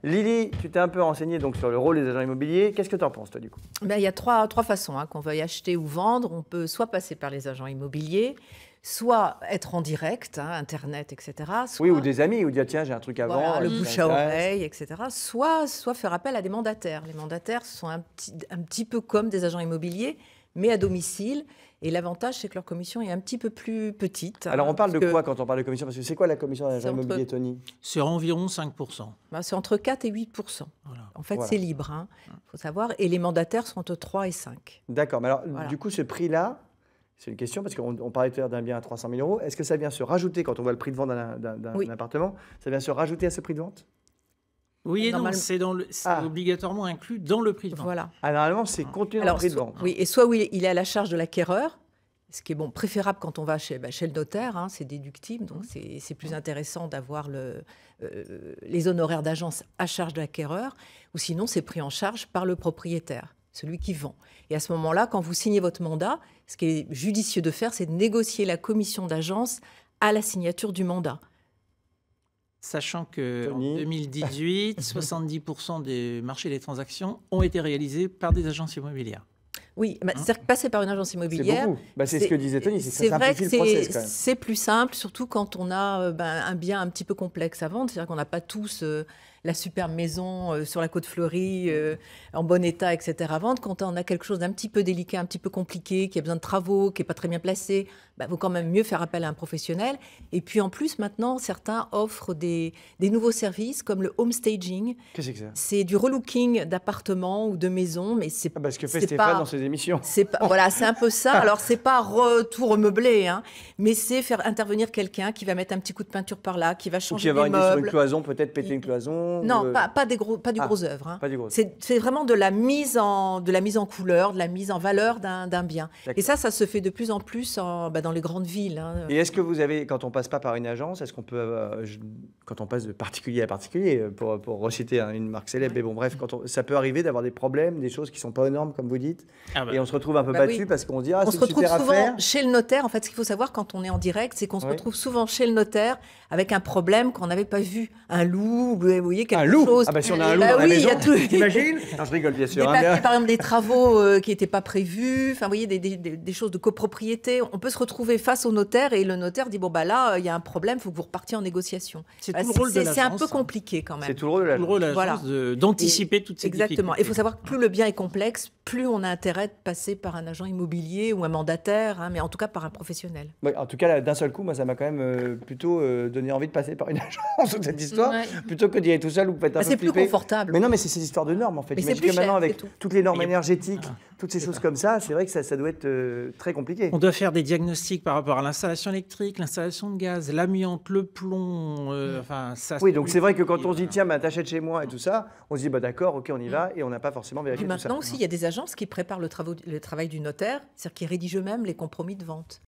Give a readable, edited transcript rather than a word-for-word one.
Lily, tu t'es un peu renseignée donc, sur le rôle des agents immobiliers. Qu'est-ce que tu en penses, toi, du coup? Il y a trois façons qu'on veuille acheter ou vendre. On peut soit passer par les agents immobiliers, soit être en direct, Internet, etc. Soit, Oui, ou des amis, ou dire tiens, j'ai un truc à voilà, vendre. le ça bouche à m'intéresse. oreille, etc. Soit faire appel à des mandataires. Les mandataires sont un petit peu comme des agents immobiliers, mais à domicile. Et l'avantage, c'est que leur commission est un petit peu plus petite. Alors, on parle de parce que quoi quand on parle de commission? Parce que c'est quoi la commission d'un agent c'est entre- immobilier, Tony? C'est environ 5%. c'est entre 4 et 8%. Voilà. En fait, Voilà. c'est libre, faut savoir. Et les mandataires sont entre 3 et 5. D'accord, mais alors, Voilà. du coup, ce prix-là, c'est une question, parce qu'on parlait tout à l'heure d'un bien à 300 000 euros. Est-ce que ça vient se rajouter, quand on voit le prix de vente d'un Oui. appartement, ça vient se rajouter à ce prix de vente? Oui et non, Normalement- c'est obligatoirement inclus dans le prix de vente. Voilà. Ah, normalement, c'est contenu dans le prix de vente. Oui, et soit oui, il est à la charge de l'acquéreur, ce qui est préférable quand on va chez le notaire, c'est déductible, donc c'est plus intéressant d'avoir les honoraires d'agence à charge de l'acquéreur, ou sinon c'est pris en charge par le propriétaire, celui qui vend. Et à ce moment-là, quand vous signez votre mandat, ce qui est judicieux de faire, c'est de négocier la commission d'agence à la signature du mandat. Sachant qu'en Tony. 2018, 70% des marchés des transactions ont été réalisés par des agences immobilières. Oui, c'est-à-dire que passer par une agence C'est immobilière... beaucoup. C'est ce que disait Tony, c'est que C'est ça vrai simplifie que le process, quand même. c'est plus simple, surtout quand on a un bien un petit peu complexe à vendre. C'est-à-dire qu'on n'a pas tous la superbe maison sur la côte fleurie, en bon état, etc. à vendre. Quand on a quelque chose d'un petit peu délicat, un petit peu compliqué, qui a besoin de travaux, qui n'est pas très bien placé, vaut quand même mieux faire appel à un professionnel. Et puis en plus, maintenant, certains offrent des nouveaux services comme le home staging. Qu'est-ce que c'est que ça? C'est du relooking d'appartements ou de maisons, mais c'est Ce que fait c'est Stéphane pas- dans ses émissions. voilà, c'est un peu ça. Alors, c'est pas tout remeublé, mais c'est faire intervenir quelqu'un qui va mettre un petit coup de peinture par là, qui va Ou qui changer va avoir les une idée sur une meubles. cloison, peut-être péter une cloison. Non, ou, pas du gros œuvre. pas du gros. C'est vraiment de la mise en couleur, de la mise en valeur d'un bien. D'accord. Et ça se fait de plus en plus dans les grandes villes. Et est-ce que vous avez, quand on passe pas par une agence, est-ce qu'on peut, quand on passe de particulier à particulier, pour reciter une marque célèbre, mais bon, bref, ça peut arriver d'avoir des problèmes, des choses qui sont pas aux normes, comme vous dites, et on se retrouve un peu battu oui. parce qu'on se dit, On c'est se retrouve super souvent affaire. chez le notaire. En fait, ce qu'il faut savoir quand on est en direct, c'est qu'on se Oui. retrouve souvent chez le notaire avec un problème qu'on n'avait pas vu. Un loup, vous voyez, quelque Un loup. chose. Ah bah si on a un loup Bah dans la oui, maison, il y a tout. t'imagines? Non, je rigole, bien sûr. Des hein, papiers, mais- par exemple, des travaux qui n'étaient pas prévus, enfin, vous voyez, des choses de copropriété. On peut se retrouver face au notaire et le notaire dit, bon, là, il y a un problème, il faut que vous repartiez en négociation. C'est tout le rôle de C'est un l'agence, peu compliqué quand même. C'est tout le rôle de la Le rôle de l'agence d'anticiper toutes ces Exactement. difficultés. Il faut savoir que plus le bien est complexe, plus on a intérêt de passer par un agent immobilier ou un mandataire, mais en tout cas par un professionnel. Ouais, en tout cas, là, d'un seul coup, moi, ça m'a quand même plutôt donné envie de passer par une agence, toute cette histoire, Ouais. plutôt que d'y aller tout seul ou peut-être un peu C'est plus flipper. confortable. Mais non, mais c'est ces histoires de normes, en fait. Mais c'est J'imagine plus que maintenant, cher, avec c'est tout. toutes les normes Et- énergétiques, toutes ces choses comme ça, c'est vrai que ça doit être très compliqué. On doit faire des diagnostics par rapport à l'installation électrique, l'installation de gaz, l'amiante, le plomb. Ça. Oui, donc c'est vrai que quand on se dit, tiens, t'achètes chez moi et tout ça, on se dit, d'accord, ok, on y va, et on n'a pas forcément Puis vérifié tout ça. maintenant aussi, il y a des agences qui préparent le travail du notaire, c'est-à-dire qui rédigent eux-mêmes les compromis de vente.